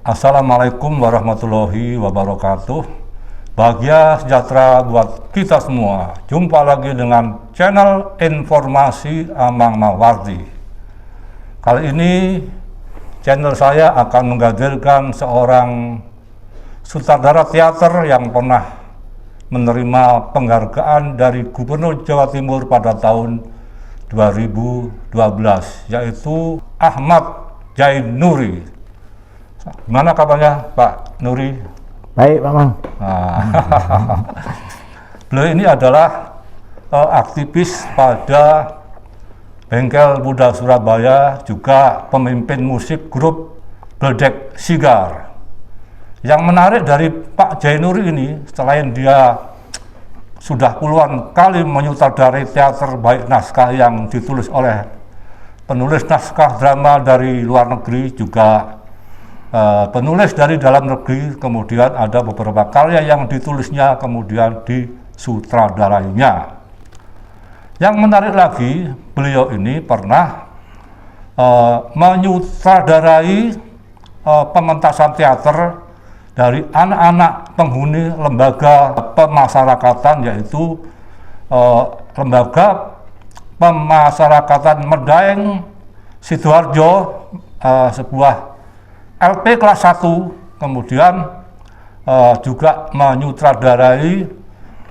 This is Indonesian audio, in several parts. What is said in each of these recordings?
Assalamualaikum warahmatullahi wabarakatuh. Bahagia sejahtera buat kita semua. Jumpa lagi dengan channel informasi Amang Mawardi. Kali ini channel saya akan menghadirkan seorang sutradara teater yang pernah menerima penghargaan dari Gubernur Jawa Timur pada tahun 2012, yaitu Ahmad Zainuri. Gimana kabarnya Pak Nuri? Baik, Pak Mang. Beliau ini adalah aktivis pada Bengkel Muda Surabaya, juga pemimpin musik grup Beldek Sigar. Yang menarik dari Pak Zainuri ini, selain dia sudah puluhan kali menyutradarai teater baik naskah yang ditulis oleh penulis naskah drama dari luar negeri, juga penulis dari dalam negeri, kemudian ada beberapa karya yang ditulisnya kemudian disutradarainya. Yang menarik lagi, beliau ini pernah menyutradarai pementasan teater dari anak-anak penghuni lembaga pemasyarakatan, yaitu lembaga pemasyarakatan Medaeng Sidoarjo, sebuah LP kelas 1, kemudian juga menyutradarai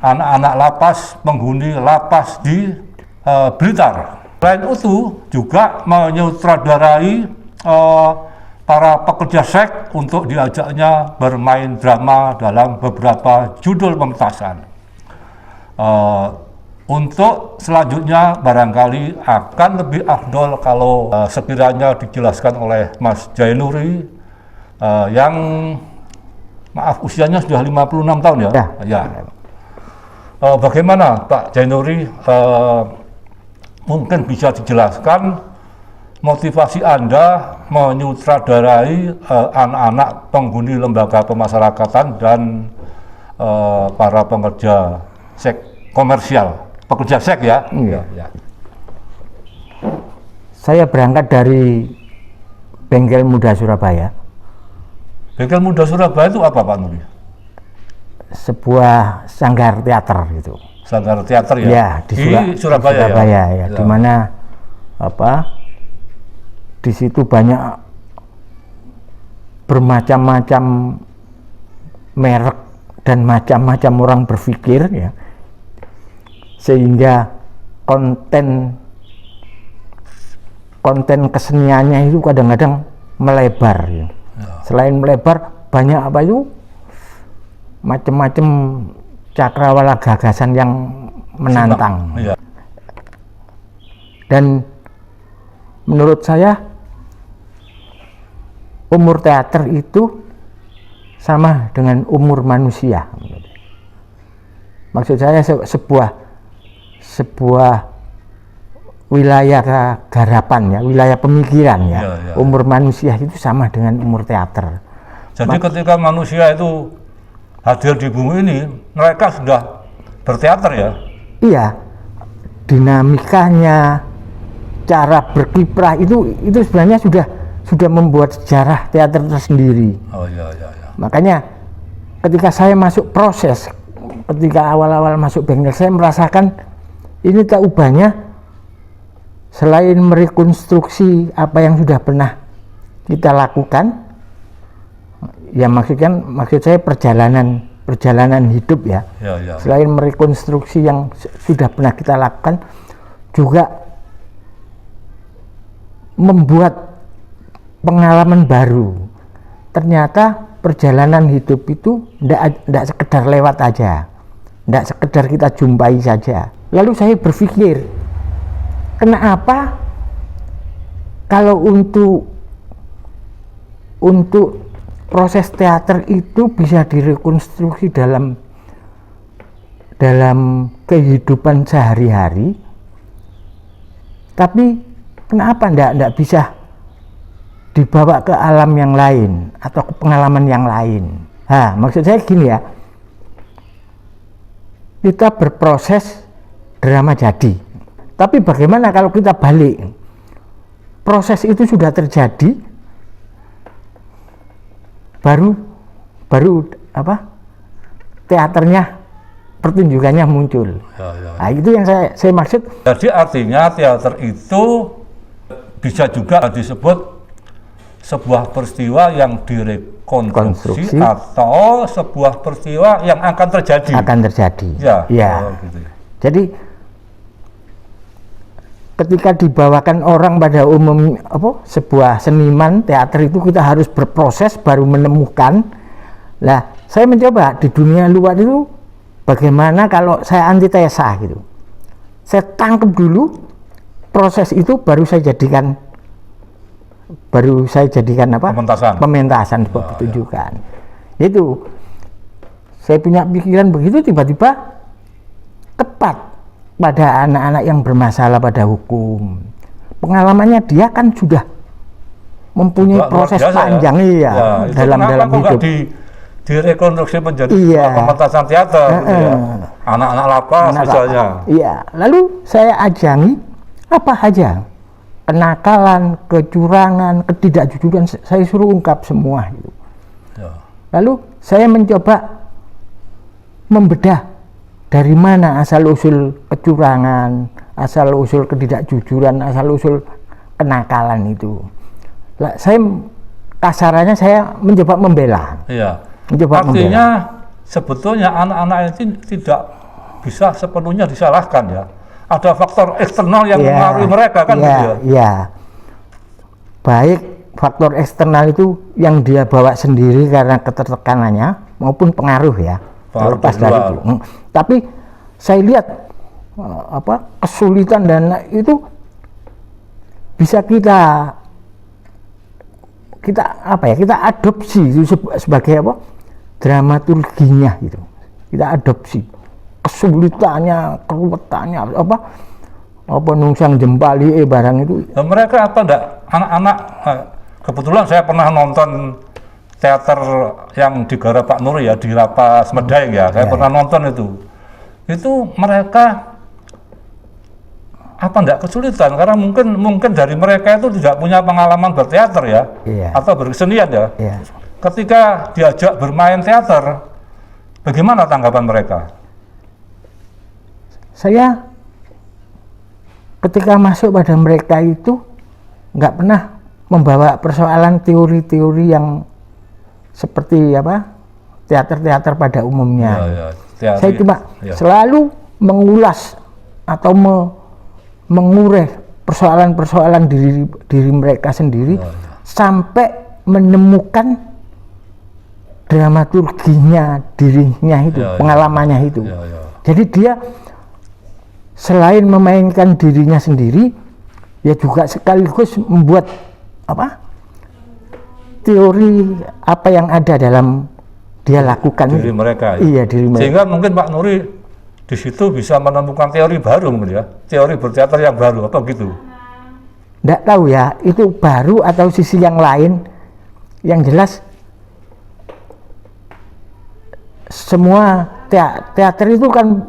anak-anak lapas, penghuni lapas di Blitar. Selain itu juga menyutradarai para pekerja seks untuk diajaknya bermain drama dalam beberapa judul pementasan. Untuk selanjutnya barangkali akan lebih afdol kalau sekiranya dijelaskan oleh Mas Zainuri, yang maaf usianya sudah 56 tahun ya. Ya. Bagaimana Pak Zainuri, mungkin bisa dijelaskan motivasi Anda menyutradarai anak-anak penghuni lembaga pemasyarakatan dan para pekerja seks komersial, pekerja seks ya? Ya. Saya berangkat dari Bengkel Muda Surabaya. Bengkel Muda Surabaya itu apa Pak Nuri? Sebuah sanggar teater gitu. Sanggar teater ya? Ya, di Surabaya ya. Di mana di situ banyak bermacam-macam merek dan macam-macam orang berpikir ya, sehingga konten keseniannya itu kadang-kadang melebar ya. Selain melebar, banyak macam-macam cakrawala gagasan yang menantang. Ya. Dan menurut saya umur teater itu sama dengan umur manusia. Maksud saya sebuah wilayah garapan ya, wilayah pemikiran ya. Umur manusia itu sama dengan umur teater. Jadi ketika manusia itu hadir di bumi ini, mereka sudah berteater ya? Iya. Dinamikanya, cara berkiprah itu sebenarnya sudah membuat sejarah teater tersendiri. Iya. Makanya ketika saya masuk proses, ketika awal-awal masuk bengkel, saya merasakan ini tak ubahnya. Selain merekonstruksi apa yang sudah pernah kita lakukan, ya maksud saya perjalanan hidup ya. Selain merekonstruksi yang sudah pernah kita lakukan, juga membuat pengalaman baru. Ternyata perjalanan hidup itu tidak sekedar lewat aja, tidak sekedar kita jumpai saja. Lalu saya berpikir, kenapa kalau untuk proses teater itu bisa direkonstruksi dalam kehidupan sehari-hari, tapi kenapa tidak bisa dibawa ke alam yang lain atau ke pengalaman yang lain? Maksud saya gini ya, kita berproses drama jadi, tapi bagaimana kalau kita balik, proses itu sudah terjadi, baru apa teaternya, pertunjukannya muncul. Nah, itu yang saya maksud. Jadi artinya teater itu bisa juga disebut sebuah peristiwa yang direkonstruksi atau sebuah peristiwa yang akan terjadi. Ya. Gitu. Jadi ketika dibawakan orang pada umum sebuah seniman teater itu kita harus berproses baru menemukan. Lah, saya mencoba di dunia luar itu bagaimana kalau saya antitesa gitu. Saya tangkap dulu proses itu baru saya jadikan apa? Pementasan sebuah pertunjukan. Itu saya punya pikiran begitu, tiba-tiba tepat pada anak-anak yang bermasalah pada hukum. Pengalamannya dia kan sudah mempunyai proses panjang dalam hidup. Direkonstruksi menjadi pementasan teater, anak-anak lapas misalnya. Iya, lalu saya ajangi apa aja kenakalan, kecurangan, ketidakjujuran, saya suruh ungkap semua itu. Lalu saya mencoba membedah dari mana asal-usul kecurangan, asal-usul ketidakjujuran, asal-usul kenakalan itu. Saya kasarannya saya mencoba membela. Iya. Artinya sebetulnya anak-anak itu tidak bisa sepenuhnya disalahkan ya. Ada faktor eksternal yang mempengaruhi mereka kan gitu ya. Iya. Baik faktor eksternal itu yang dia bawa sendiri karena ketertekanannya maupun pengaruh ya. Terlepas dari itu. Tapi saya lihat kesulitan dan itu bisa kita adopsi itu sebagai dramaturginya gitu. Kita adopsi kesulitannya, keruwetannya nungsang jempali barang itu. Dan mereka apa enggak anak-anak kebetulan saya pernah nonton teater yang digarap Pak Nur ya di Lapas Medaeng ya. Saya pernah nonton itu. Itu mereka apa enggak kesulitan karena mungkin dari mereka itu tidak punya pengalaman berteater ya atau berkesenian ya. Ketika diajak bermain teater, bagaimana tanggapan mereka? Saya ketika masuk pada mereka itu nggak pernah membawa persoalan teori-teori yang seperti teater-teater pada umumnya. Saya cuma selalu mengulas atau mengurai persoalan-persoalan diri mereka sendiri sampai menemukan dramaturginya dirinya itu, pengalamannya itu. Jadi dia selain memainkan dirinya sendiri, ya juga sekaligus membuat teori apa yang ada dalam dia lakukan diri mereka. Diri mereka. Sehingga mungkin Pak Nuri di situ bisa menemukan teori baru mungkin ya, teori berteater yang baru atau gitu. Nggak tahu ya, itu baru atau sisi yang lain. Yang jelas semua teater itu kan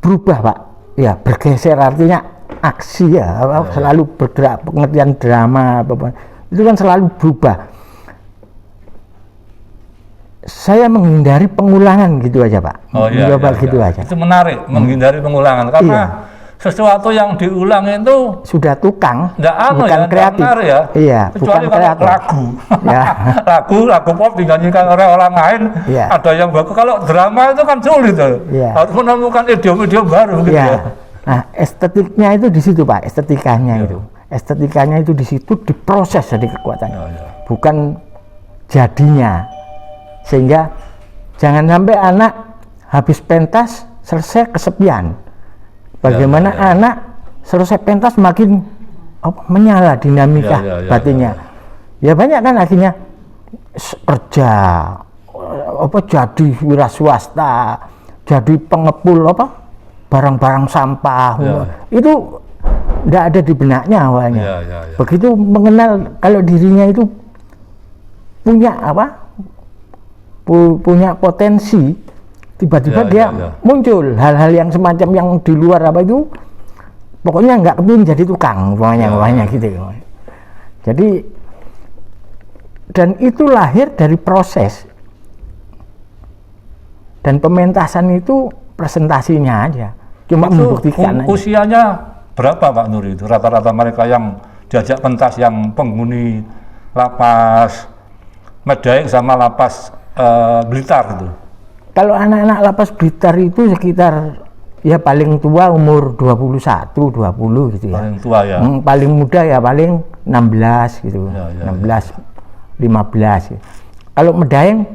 berubah Pak, ya bergeser artinya aksi ya, selalu bergerak, pengertian drama itu kan selalu berubah. Saya menghindari pengulangan gitu aja Pak, gitu aja. Itu menarik, menghindari pengulangan karena sesuatu yang diulang itu sudah tukang, bukan kreatif. Kecuali kalau lagu pop dinyanyikan oleh orang lain, ada yang bagus. Kalau drama itu kan sulit, harus menemukan idiom-idiom baru gitu ya. Nah, estetiknya itu di situ Pak, estetikanya itu di situ diproses jadi kekuatannya, bukan jadinya. Sehingga jangan sampai anak habis pentas selesai kesepian. Bagaimana anak selesai pentas makin menyala dinamika batinnya. Ya banyak kan akhirnya kerja, jadi wira swasta, jadi pengepul barang-barang sampah. Itu tidak ada di benaknya awalnya. Begitu mengenal kalau dirinya itu punya punya potensi, tiba-tiba dia muncul hal-hal yang semacam yang di luar itu pokoknya nggak kepingin jadi tukang pokoknya gitu. Jadi Dan itu lahir dari proses. Dan pementasan itu presentasinya aja, cuma Itu membuktikan aja. usianya berapa Pak Nuri itu rata-rata mereka yang diajak pentas yang penghuni lapas Medaeng sama lapas Blitar itu? Kalau anak-anak lapas Blitar itu sekitar ya paling tua umur 21, 20 gitu ya. Paling tua ya. Paling muda ya paling 16 gitu. Ya, ya, 16, 15 gitu. Kalau Medaeng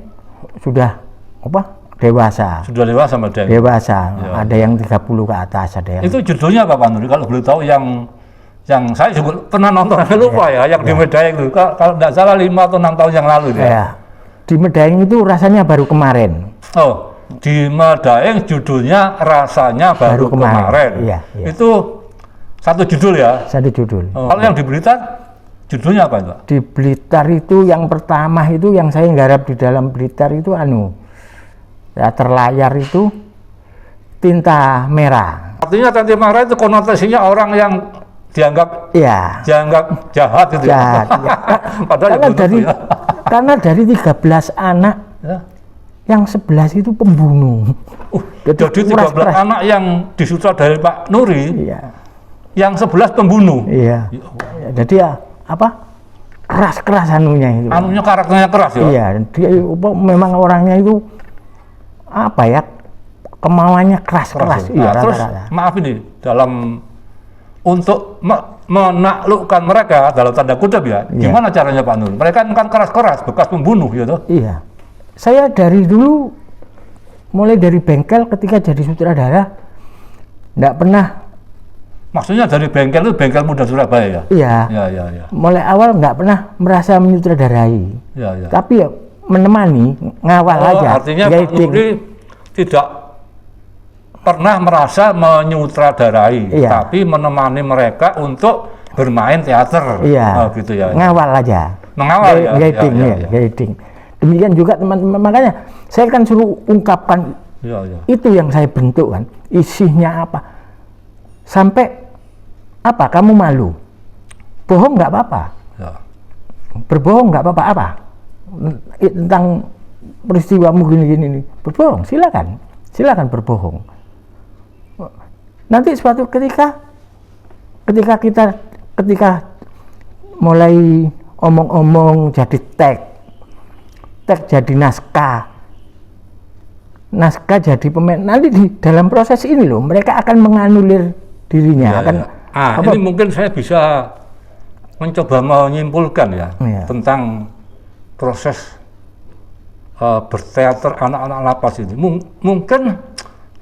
sudah apa? Dewasa. Sudah dewasa Medaeng. Dewasa. Ya. Ada yang 30 ke atas, ada yang. Itu judulnya apa Pak Nuri kalau boleh tahu yang saya juga pernah nonton lupa ya yang di Medaeng itu kalau tidak salah 5 atau 6 tahun yang lalu ya. Ya. Di Medaeng itu rasanya baru kemarin. Oh, di Medaeng judulnya rasanya baru kemarin. Iya, iya. Itu satu judul ya. Satu judul. Oh, kalau yang di Blitar judulnya apa Pak? Di Blitar itu yang pertama itu yang saya garap di dalam Blitar itu ya terlayar itu tinta merah. Artinya tinta merah itu konotasinya orang yang dianggap Iya. jahat gitu Jahat, ya. ya. Padahal karena ya dari ya. karena dari 13 anak Ya. yang 11 itu pembunuh. Jadi 13 keras. anak yang disutradari Pak Nuri, Iya. yang 11 pembunuh. Iya. Jadi ya apa? Keras-keras anunya itu. Anunya karakternya keras ya. Iya, dia memang orangnya itu apa ya? Kemauannya keras-keras. Ya. Iya, Nah, terus rata-rata. maaf ini dalam untuk menaklukkan mereka dalam tanda kutip ya, Iya. gimana caranya Pak Nur? Mereka kan keras-keras, bekas pembunuh gitu. Iya. Saya dari dulu mulai dari bengkel ketika jadi sutradara enggak pernah. Maksudnya dari bengkel itu bengkel muda Surabaya ya? Iya. Ya. Mulai awal nggak pernah merasa menyutradarai. Ya. Tapi ya menemani, ngawal aja. Artinya Pak guiding. Nuri tidak pernah merasa menyutradarai, Iya. tapi menemani mereka untuk bermain teater. Iya. Oh, gitu ya. Ngawal aja. Mengawal ya. Guiding, Ya. guiding. Demikian juga teman-teman, makanya saya kan suruh ungkapkan Ya. itu yang saya bentuk kan, isinya apa. Sampai apa? Kamu malu? Bohong nggak apa-apa. Ya. Berbohong nggak apa-apa apa? Tentang peristiwamu gini-gini, berbohong silakan berbohong. Nanti suatu ketika mulai omong-omong jadi teks jadi naskah jadi pemain, nanti di dalam proses ini loh mereka akan menganulir dirinya. Ini mungkin saya bisa mencoba menyimpulkan ya. Tentang proses berteater anak-anak lapas ini. Mungkin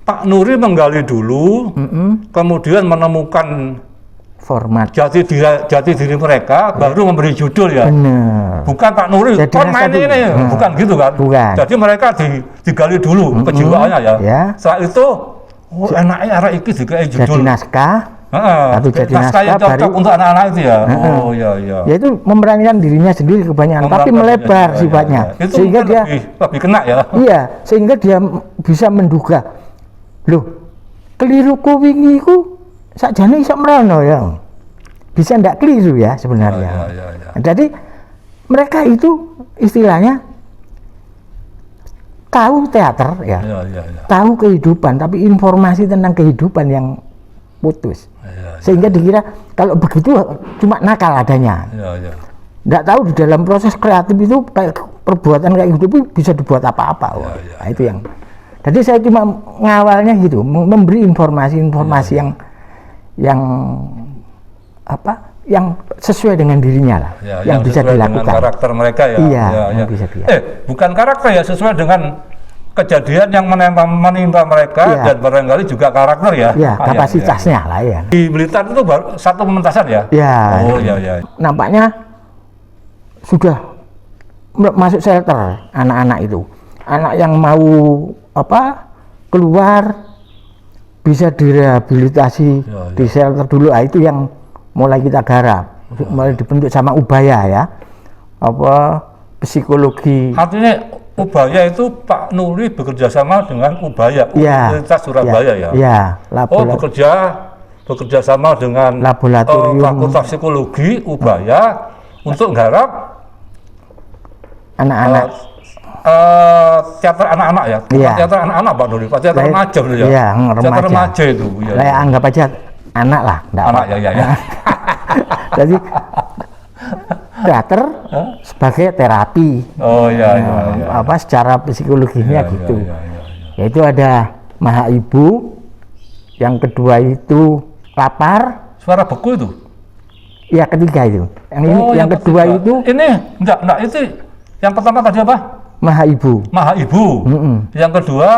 Pak Nuri menggali dulu, kemudian menemukan format jati diri mereka, baru memberi judul ya. Bener. Bukan Pak Nuri, kon main ini, bukan gitu kan? Bukan. Jadi mereka digali dulu kejiwaannya ya. Setelah itu, enaknya arah iki juga judul. Jadi naskah. Atau jadi naskah yang cocok baru untuk anak-anak itu ya. Oh iya. Ya itu memerankan dirinya sendiri kebanyakan, tapi melebar sifatnya. Itu sehingga dia lebih kena ya. Iya, sehingga dia bisa menduga. Loh, keliru ku wingi ku sakjane iso merono ya. Bisa ndak keliru ya sebenarnya. Ya. Jadi mereka itu istilahnya tahu teater ya. Tahu kehidupan, tapi informasi tentang kehidupan yang putus. Sehingga dikira kalau begitu cuma nakal adanya. Nggak tahu di dalam proses kreatif itu kayak perbuatan kayak gitu bisa dibuat apa-apa. Nah, itu yang. Jadi saya cuma ngawalnya gitu, memberi informasi-informasi yang sesuai dengan dirinya lah, yang bisa dilakukan. Dengan karakter mereka ya. Iya, yang bisa dia. Bukan karakter ya, sesuai dengan kejadian yang menimpa mereka dan barangkali juga karakter ya. Iya, kapasitasnya lah ya. Di Blitar itu baru satu pementasan ya. Iya. Oh iya. Nampaknya sudah masuk shelter anak-anak itu. Anak yang mau keluar bisa direhabilitasi di shelter dulu. Itu yang mulai kita garap, mulai dibentuk sama Ubaya ya. Psikologi. Artinya Ubaya itu Pak Nuri bekerja sama dengan Ubaya, Universitas Surabaya ya. Iya. Bekerja sama dengan laboratorium Fakultas Psikologi Ubaya untuk garap anak-anak. Teater anak-anak ya, bukan Iya. teater anak-anak Pak Nuri, Pak, teater Saya- remaja bener ya. iya, Teater remaja. remaja itu. Ya, Saya anggap aja anak lah, enggak anak apa-apa. ya. Jadi teater sebagai terapi, Oh ya. apa secara psikologinya gitu. Ya. Yaitu ada Maha Ibu, yang kedua itu lapar, Suara beku itu. ya ketiga itu. Yang kedua ketiga. itu Ini enggak itu. Yang pertama tadi apa? Maha Ibu, Maha Ibu. Yang kedua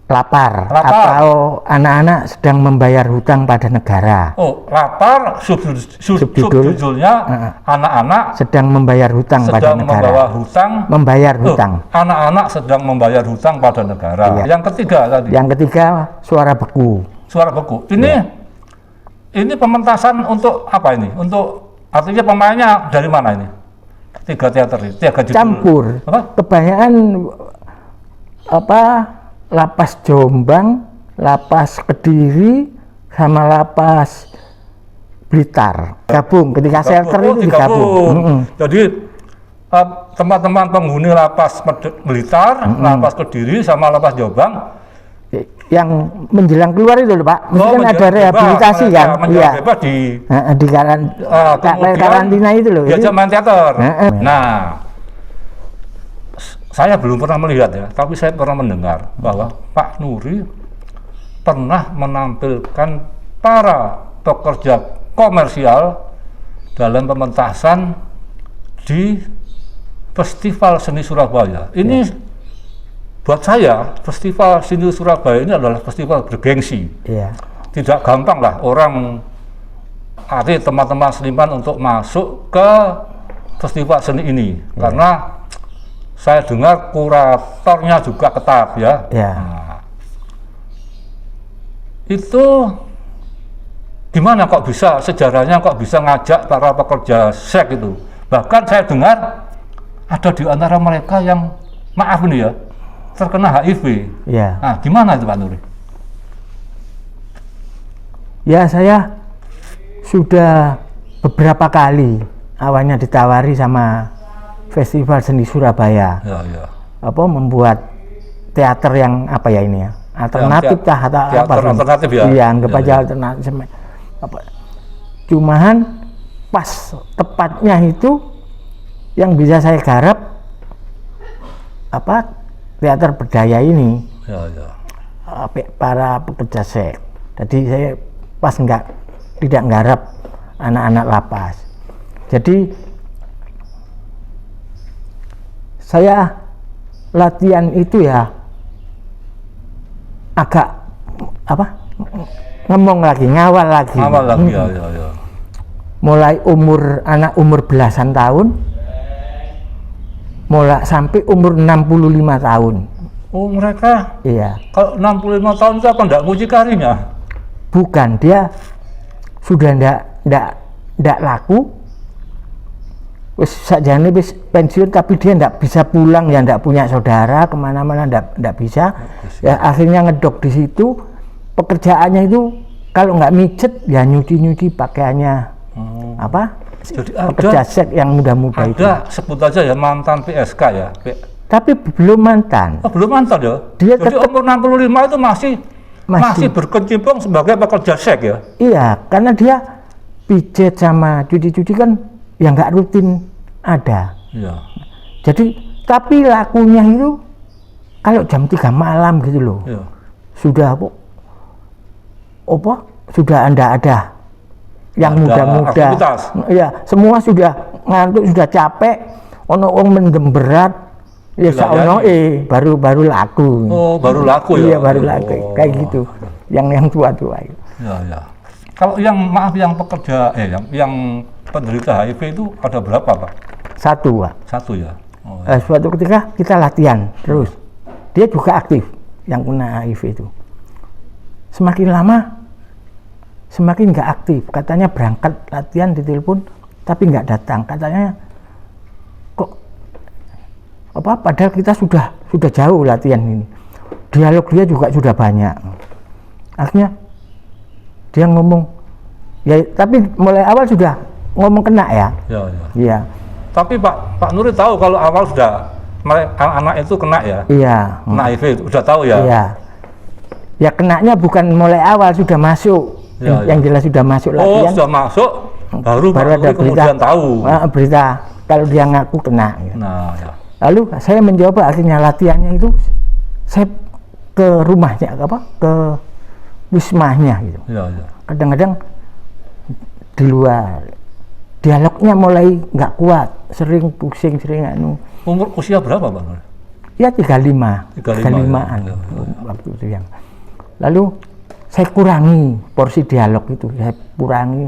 lapar, Lapar. atau anak-anak sedang membayar hutang pada negara, lapar, Subjudul. subjudulnya anak-anak sedang membayar hutang pada sedang negara, membayar membayar hutang. anak-anak sedang membayar hutang pada negara. Iya. Yang ketiga tadi, Yang ketiga suara beku. suara beku. Ini pementasan untuk apa ini? Untuk artinya pemainnya dari mana ini? Tiga teater ini, tiga judul. Campur. Apa? Kebanyakan lapas Jombang, lapas Kediri, sama lapas Blitar. Gabung ketika shelter itu digabung. Jadi teman-teman penghuni lapas Blitar, lapas Kediri, sama lapas Jombang Yang menjelang keluar itu loh Pak, mesti kan ada rehabilitasi kan? Iya. Bebas di Di karantina itu loh. diajak main teater. Heeh. Nah, saya belum pernah melihat ya, tapi saya pernah mendengar bahwa Pak Nuri pernah menampilkan para pekerja komersial dalam pementasan di Festival Seni Surabaya. Ini buat saya, Festival Seni Surabaya ini adalah festival bergengsi. Iya. Tidak gampang lah orang teman-teman seniman untuk masuk ke festival seni ini, karena saya dengar kuratornya juga ketat ya. Iya. Nah, itu gimana kok bisa sejarahnya kok bisa ngajak para pekerja seks itu? Bahkan saya dengar ada di antara mereka yang maaf ini ya terkena HIV. Iya. Nah, gimana itu Pak Nuri? Ya saya sudah beberapa kali awalnya ditawari sama Festival Seni Surabaya, Ya. membuat teater yang apa ya ini ya, alternatif Teater atau apa sih? alternatif ya? Iya, anggap Ya, aja ya. alternatif. Cuman pas tepatnya itu yang bisa saya garap teater berdaya ini, Ya. para pekerja seks. Jadi saya pas tidak nggarap anak-anak lapas. Jadi saya latihan itu ya agak ngawal lagi. Ya. Mulai anak umur belasan tahun, mulai sampai umur 65 tahun. Oh, mereka Iya. kalau 65 tahun itu apa enggak mucikarinya? Bukan, dia sudah ndak laku. Wis sakjane wis pensiun, tapi dia ndak bisa pulang, ya ndak punya saudara, kemana-mana ndak bisa. Ya akhirnya ngedok di situ. Pekerjaannya itu kalau nggak mijet ya nyuci pakaiannya. Jadi Pekerja seks yang muda-muda itu. ada sebut aja ya mantan PSK ya. Tapi belum mantan. Oh, belum mantan ya? Dia Jadi tetap- umur 65 itu masih Masih. berkecimpung sebagai pekerja seks ya? Iya, karena dia pijet sama cuci-cuci kan ya nggak rutin ada. Iya. Jadi tapi lakunya itu kalau jam 3 malam gitu loh. Iya. Sudah sudah ada yang Ada muda-muda. aktivitas. Iya, semua sudah ngantuk, sudah capek. Ono wong mendem berat. Ya saono baru laku. Oh, baru laku ya? Iya, baru laku. Oh. Kayak gitu. Yang tua-tua itu. Ya. Kalau yang pekerja yang penderita HIV itu ada berapa, Pak? Satu, Pak. Satu ya. Oh, Suatu ketika kita latihan terus, dia juga aktif yang kena HIV itu. Semakin lama semakin nggak aktif. Katanya berangkat latihan ditelepon tapi nggak datang. Katanya kok padahal kita sudah jauh latihan ini. Dialog dia juga sudah banyak. Akhirnya dia ngomong ya, tapi mulai awal sudah ngomong kena ya. Ya. Iya. Tapi Pak Nuri tahu kalau awal sudah anak itu kena ya? Iya. Kena HIV, sudah tahu ya? Iya. Ya kenanya bukan mulai awal, sudah masuk. Ya, yang jelas sudah masuk latihan. Sudah masuk, baru Pak ada Nuri kemudian tahu. Berita kalau dia ngaku kena. Ya. Nah, ya. Lalu saya mencoba akhirnya latihannya itu, saya ke rumahnya, ke wismanya gitu. Ya, ya. Kadang-kadang di luar, dialognya mulai nggak kuat, sering pusing, sering anu. Usia berapa Pak Nuri? Ya 35-an ya. waktu itu yang. Lalu saya kurangi porsi dialog itu, saya kurangi,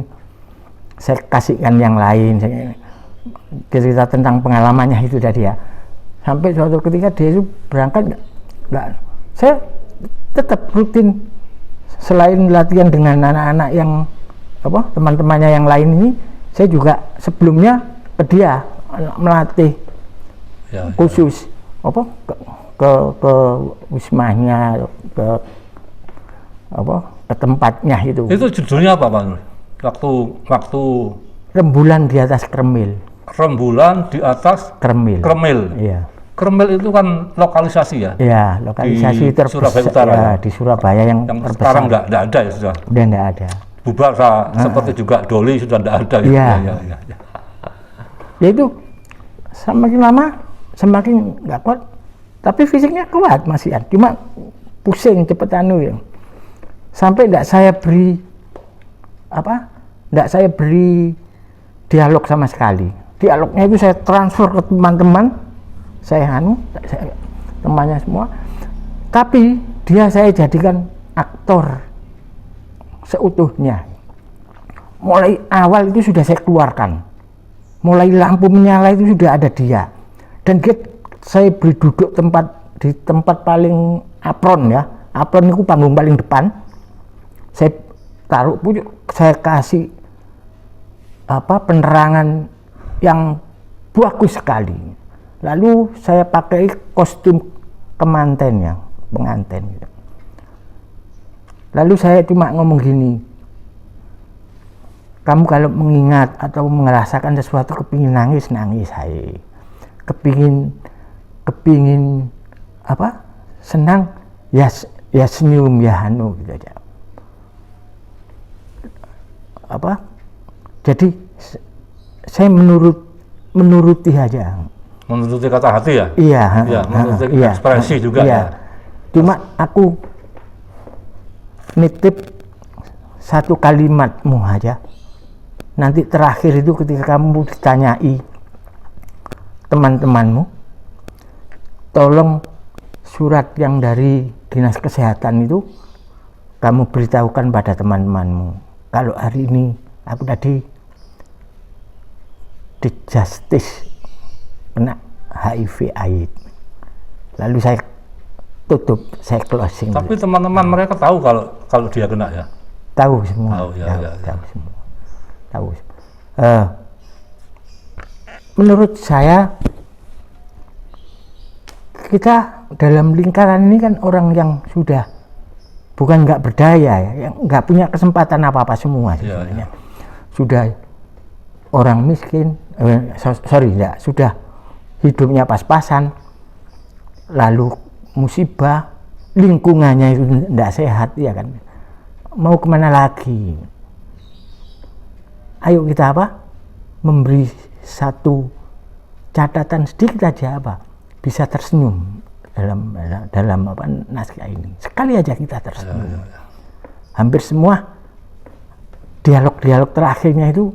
saya kasihkan yang lain, saya cerita tentang pengalamannya itu tadi ya. Sampai suatu ketika dia itu berangkat nggak, saya tetap rutin selain latihan dengan anak-anak yang teman-temannya yang lain ini, saya juga sebelumnya ke dia melatih ya, khusus ke wismanya, ke tempatnya itu. Itu judulnya apa Pak Nuri? Waktu Rembulan di atas Kremil. Rembulan di atas Kremil. Iya. Kremil itu kan lokalisasi ya? Iya, lokalisasi di Surabaya Utara ya, di Surabaya yang terbesar. Sekarang nggak ada ya sudah? Udah nggak ada. Bubar seperti juga Doli sudah nggak ada ya? Iya. Ya. Ya itu semakin lama semakin nggak kuat, tapi fisiknya kuat masih ada, cuma pusing cepet ya. Sampai nggak saya beri dialog sama sekali. Dialognya itu saya transfer ke teman-teman, saya temannya semua. Tapi dia saya jadikan aktor seutuhnya. Mulai awal itu sudah saya keluarkan. Mulai lampu menyala itu sudah ada dia. Dan saya beri duduk di tempat paling apron ya. Apron itu panggung paling depan. Saya taruh pucuk, saya kasih penerangan yang bagus sekali. Lalu saya pakai kostum pengantin gitu. Lalu saya cuma ngomong gini, kamu kalau mengingat atau merasakan sesuatu kepingin nangis saya, kepingin senang ya senyum ya gitu aja. Jadi saya menuruti aja. Menuruti kata hati ya? Iya. Menuruti ekspresi juga iya. ya. Cuma aku nitip satu kalimatmu aja. Nanti terakhir itu ketika kamu ditanyai teman-temanmu, tolong surat yang dari Dinas Kesehatan itu kamu beritahukan pada teman-temanmu. Kalau hari ini aku tadi di Justice kena HIV AIDS. Lalu saya tutup, saya closing. Tapi teman-teman mereka tahu kalau dia kena ya? Tahu semua. Tahu ya. Tahu semua. Tahu. Menurut saya kita dalam lingkaran ini kan orang yang sudah bukan nggak berdaya ya, yang nggak punya kesempatan apa-apa semua sebenarnya. Ya. Sudah orang miskin, sudah hidupnya pas-pasan, lalu musibah, lingkungannya itu tidak sehat ya kan. Mau kemana lagi? Ayo kita memberi satu catatan sedikit aja bisa tersenyum dalam naskah ini. Sekali aja kita tersenyum. Ya. Hampir semua dialog-dialog terakhirnya itu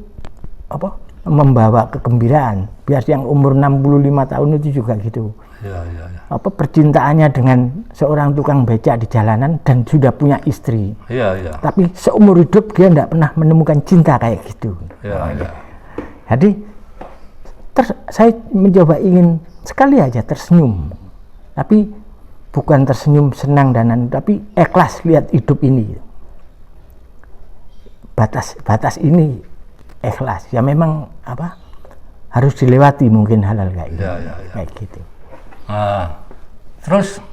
membawa kegembiraan. Biar yang umur 65 tahun itu juga gitu. Ya. Percintaannya dengan seorang tukang becak di jalanan dan sudah punya istri. Ya. Tapi seumur hidup dia tidak pernah menemukan cinta kayak gitu. Ya. Jadi saya mencoba ingin sekali aja tersenyum. Tapi bukan tersenyum senang tapi ikhlas lihat hidup ini. Batas ini ikhlas. Ya memang harus dilewati mungkin hal-hal kayak gitu. Kayak gitu. Nah, terus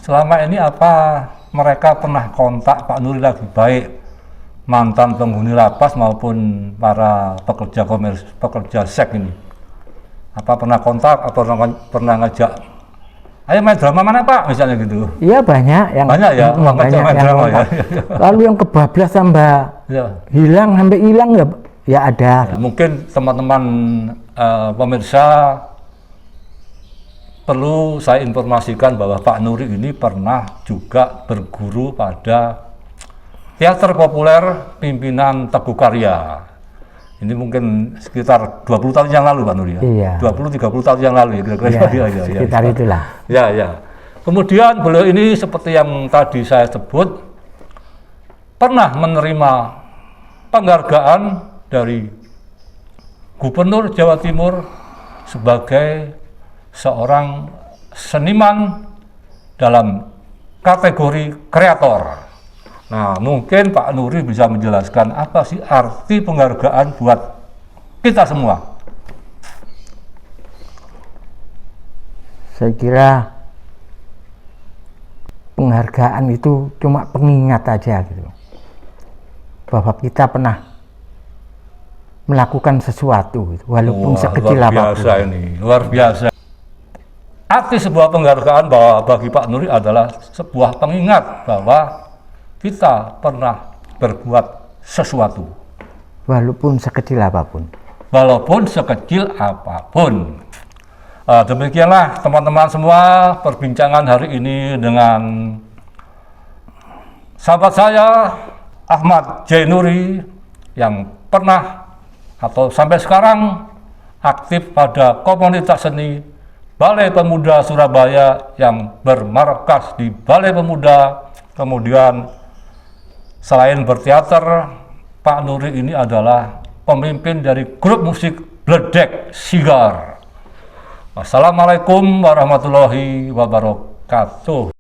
selama ini apa mereka pernah kontak Pak Nuri lagi, baik mantan penghuni lapas maupun para pekerja seks ini? apa pernah kontak atau pernah ngajak, ayo main drama mana Pak, misalnya gitu? Iya banyak yang Ya, banyak main yang drama ya. kontak. Lalu yang kebablas tambah Ya. hilang sampai hilang ya ada. Ya, mungkin teman-teman pemirsa perlu saya informasikan bahwa Pak Nuri ini pernah juga berguru pada teater populer pimpinan Teguh Karya. Ini mungkin sekitar 20 tahun yang lalu Pak Nuri ya? Iya. 20-30 tahun yang lalu ya kira-kira. Iya, sekitar itulah. Ya. Kemudian beliau ini seperti yang tadi saya sebut, pernah menerima penghargaan dari Gubernur Jawa Timur sebagai seorang seniman dalam kategori kreator. Nah, mungkin Pak Nuri bisa menjelaskan apa sih arti penghargaan buat kita semua. Saya kira penghargaan itu cuma pengingat aja gitu, bahwa kita pernah melakukan sesuatu gitu, walaupun sekecil luar apapun. biasa ini, luar biasa. Arti sebuah penghargaan bahwa bagi Pak Nuri adalah sebuah pengingat bahwa kita pernah berbuat sesuatu. Walaupun sekecil apapun. Walaupun sekecil apapun. Demikianlah teman-teman semua perbincangan hari ini dengan sahabat saya Ahmad J. Nuri yang pernah atau sampai sekarang aktif pada komunitas seni Balai Pemuda Surabaya yang bermarkas di Balai Pemuda. Kemudian selain berteater, Pak Nuri ini adalah pemimpin dari grup musik Bledek Sigar. Wassalamualaikum warahmatullahi wabarakatuh.